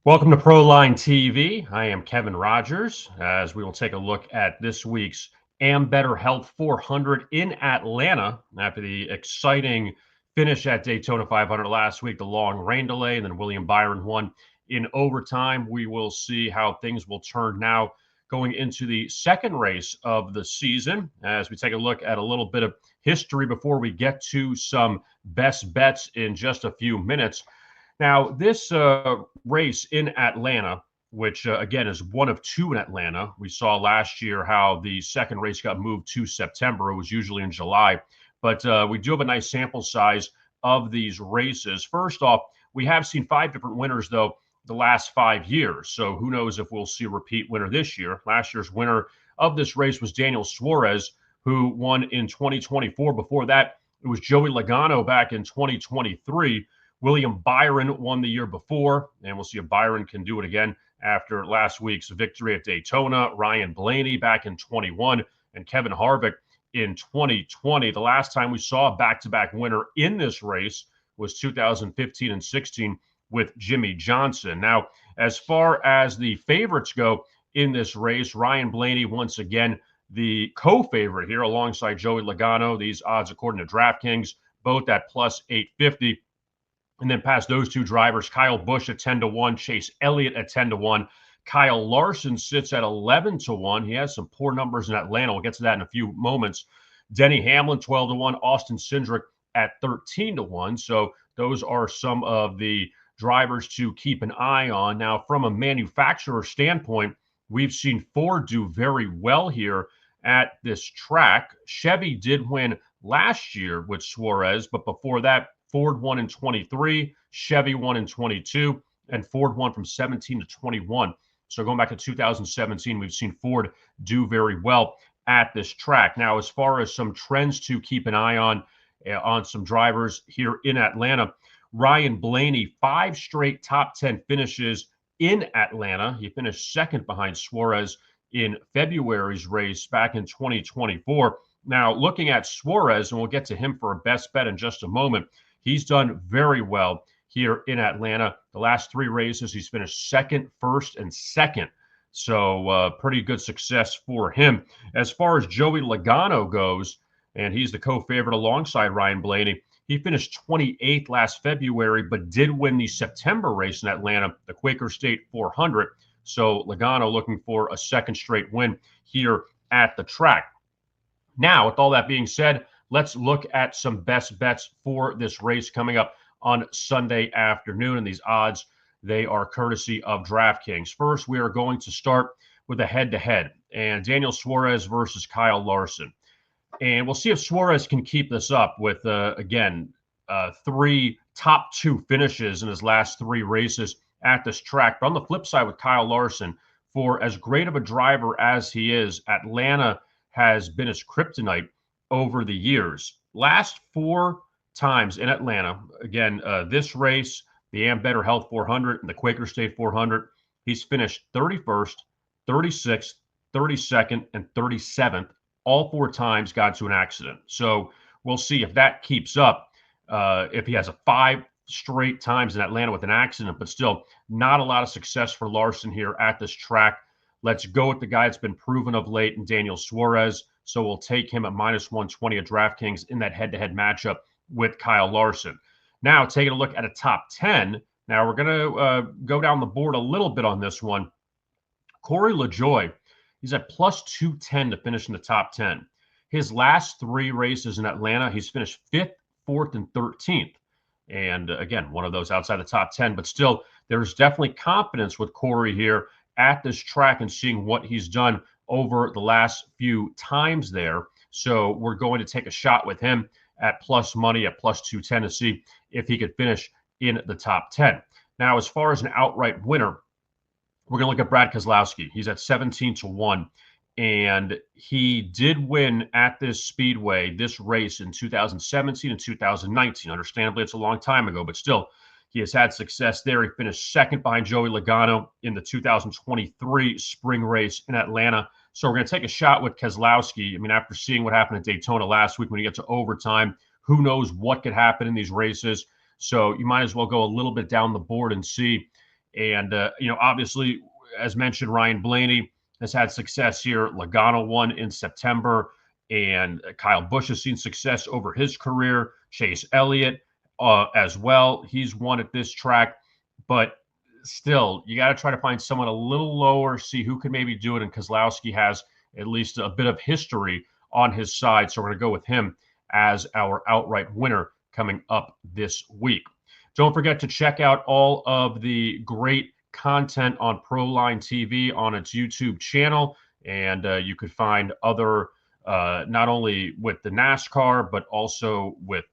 Welcome to Proline TV. I am Kevin Rogers, as we will take a look at this week's Ambetter Health 400 in Atlanta after the exciting finish at Daytona 500 last week, the long rain delay, and then William Byron won in overtime. We will see how things will turn now going into the second race of the season as we take a look at a little bit of history before we get to some best bets in just a few minutes. Now, this race in Atlanta, which again is one of two in Atlanta, we saw last year how the second race got moved to September. It was usually in July, but we do have a nice sample size of these races. First off, we have seen five different winners, though, the last 5 years. So who knows if we'll see a repeat winner this year. Last year's winner of this race was Daniel Suarez, who won in 2024. Before that, it was Joey Logano back in 2023. William Byron won the year before, and we'll see if Byron can do it again after last week's victory at Daytona. Ryan Blaney back in 21 and Kevin Harvick in 2020. The last time we saw a back-to-back winner in this race was 2015 and 16 with Jimmy Johnson. Now, as far as the favorites go in this race, Ryan Blaney once again the co-favorite here alongside Joey Logano. These odds, according to DraftKings, both at plus 850. And then past those two drivers, Kyle Busch at 10-1, Chase Elliott at 10-1. Kyle Larson sits at 11-1. He has some poor numbers in Atlanta. We'll get to that in a few moments. Denny Hamlin, 12-1. Austin Cindric at 13-1. So those are some of the drivers to keep an eye on. Now, from a manufacturer standpoint, we've seen Ford do very well here at this track. Chevy did win last year with Suarez, but before that, Ford won in 23, Chevy won in 22, and Ford won from 17 to 21. So going back to 2017, we've seen Ford do very well at this track. Now, as far as some trends to keep an eye on some drivers here in Atlanta, Ryan Blaney, 5 straight top 10 finishes in Atlanta. He finished second behind Suarez in February's race back in 2024. Now, looking at Suarez, and we'll get to him for a best bet in just a moment, he's done very well here in Atlanta. The last 3 races, he's finished second, first, and second. So pretty good success for him. As far as Joey Logano goes, and he's the co-favorite alongside Ryan Blaney, he finished 28th last February, but did win the September race in Atlanta, the Quaker State 400. So Logano looking for a second straight win here at the track. Now, with all that being said, let's look at some best bets for this race coming up on Sunday afternoon. And these odds, they are courtesy of DraftKings. First, we are going to start with a head-to-head, and Daniel Suarez versus Kyle Larson. And we'll see if Suarez can keep this up with, again, 3 top 2 finishes in his last 3 races at this track. But on the flip side with Kyle Larson, for as great of a driver as he is, Atlanta has been his kryptonite over the years. Last 4 times in Atlanta, again, this race, the Ambetter Health 400 and the Quaker State 400, he's finished 31st, 36th, 32nd, and 37th. All 4 times got to an accident. So we'll see if that keeps up. If he has a 5 straight times in Atlanta with an accident, but still not a lot of success for Larson here at this track. Let's go with the guy that's been proven of late in Daniel Suarez. So we'll take him at minus 120 at DraftKings in that head-to-head matchup with Kyle Larson. Now, taking a look at a top 10. Now, we're going to go down the board a little bit on this one. Corey LaJoie, he's at plus 210 to finish in the top 10. His last 3 races in Atlanta, he's finished 5th, 4th, and 13th. And again, one of those outside the top 10. But still, there's definitely confidence with Corey here at this track and seeing what he's done over the last few times there. So we're going to take a shot with him at plus money at plus 210 to see if he could finish in the top 10. Now, as far as an outright winner, we're going to look at Brad Keselowski. He's at 17-1, and he did win at this speedway, this race in 2017 and 2019. Understandably, it's a long time ago, but still, he has had success there. He finished second behind Joey Logano in the 2023 spring race in Atlanta. So we're going to take a shot with Keselowski. I mean, after seeing what happened at Daytona last week when you get to overtime, who knows what could happen in these races. So you might as well go a little bit down the board and see And, obviously, as mentioned, Ryan Blaney has had success here. Logano won in September, and Kyle Busch has seen success over his career. Chase Elliott as well. He's won at this track, but still, you got to try to find someone a little lower, see who can maybe do it. And Kozlowski has at least a bit of history on his side. So we're going to go with him as our outright winner coming up this week. Don't forget to check out all of the great content on Proline TV on its YouTube channel. And you could find other, not only with the NASCAR, but also with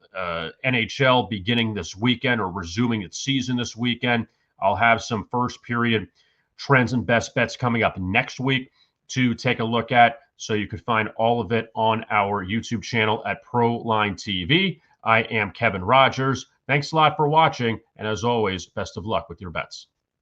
NHL beginning this weekend or resuming its season this weekend. I'll have some first period trends and best bets coming up next week to take a look at. So you could find all of it on our YouTube channel at Proline TV. I am Kevin Rogers. Thanks a lot for watching. And as always, best of luck with your bets.